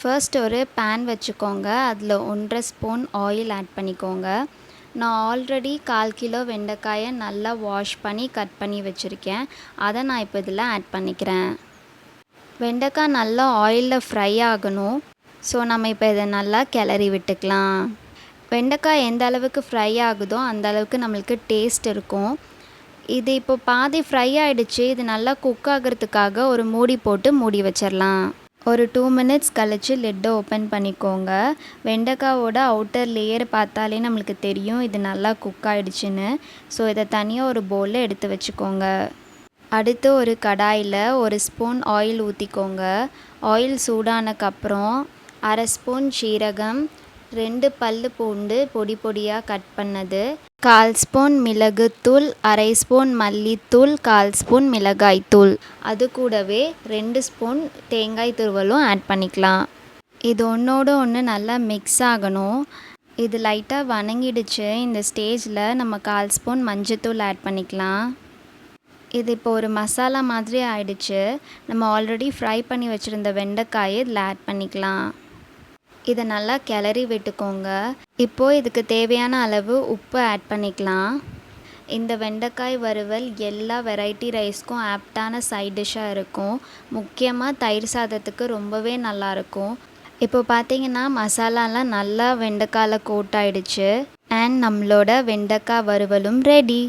First ஒரு pan வச்சுக்கோங்க. அதில் 1½ ஸ்பூன் ஆயில் ஆட் பண்ணிக்கோங்க. நான் ஆல்ரெடி 1/4 கிலோ வெண்டைக்காயை நல்லா வாஷ் பண்ணி கட் பண்ணி வச்சுருக்கேன். அதை நான் இப்போ இதில் ஆட் பண்ணிக்கிறேன். வெண்டைக்காய் நல்லா ஆயிலில் ஃப்ரை ஆகணும். ஸோ நம்ம இப்போ இதை நல்லா கிளறி விட்டுக்கலாம். வெண்டைக்காய் எந்த அளவுக்கு ஃப்ரை ஆகுதோ அந்த அளவுக்கு நம்மளுக்கு டேஸ்ட் இருக்கும். இது இப்போ பாதி ஃப்ரை ஆகிடுச்சு. இது நல்லா குக் ஆகிறதுக்காக ஒரு மூடி போட்டு மூடி வச்சிடலாம். ஒரு 2 மினிட்ஸ் கழித்து லிட்டை ஓப்பன் பண்ணிக்கோங்க. வெண்டைக்காவோட அவுட்டர் லேயர் பார்த்தாலே நம்மளுக்கு தெரியும் இது நல்லா குக் ஆகிடுச்சின்னு. ஸோ இதை தனியாக ஒரு பவுலில் எடுத்து வச்சுக்கோங்க. அடுத்து ஒரு கடாயில் 1 ஸ்பூன் ஆயில் ஊற்றிக்கோங்க. ஆயில் சூடானக்கப்புறம் 1/2 ஸ்பூன் சீரகம், 2 பல்லு பூண்டு பொடி பொடியாக கட் பண்ணது, 1/4 ஸ்பூன் மிளகுத்தூள், 1/2 ஸ்பூன் மல்லித்தூள், 1/4 ஸ்பூன் மிளகாய்த்தூள், அது கூடவே 2 ஸ்பூன் தேங்காய் துருவலும் ஆட் பண்ணிக்கலாம். இது ஒன்றோடு ஒன்று நல்லா மிக்ஸ் ஆகணும். இது லைட்டாக வணங்கிடுச்சு. இந்த ஸ்டேஜில் நம்ம 1/4 ஸ்பூன் மஞ்சத்தூள் ஆட் பண்ணிக்கலாம். இது இப்போ ஒரு மசாலா மாதிரி ஆயிடுச்சு. நம்ம ஆல்ரெடி ஃப்ரை பண்ணி வச்சுருந்த வெண்டைக்காயை இதில் ஆட் பண்ணிக்கலாம். இதை நல்லா கிளறி விட்டுக்கோங்க. இப்போது இதுக்கு தேவையான அளவு உப்பு ஆட் பண்ணிக்கலாம். இந்த வெண்டைக்காய் வறுவல் எல்லா வெரைட்டி ரைஸ்க்கும் ஆப்டான சைட் டிஷ்ஷாக இருக்கும். முக்கியமாக தயிர் சாதத்துக்கு ரொம்பவே நல்லாயிருக்கும். இப்போ பார்த்தீங்கன்னா மசாலாலாம் நல்லா வெண்டைக்காயில் கோட் ஆகிடுச்சு. அண்ட் நம்மளோட வெண்டைக்காய் வறுவலும் ரெடி.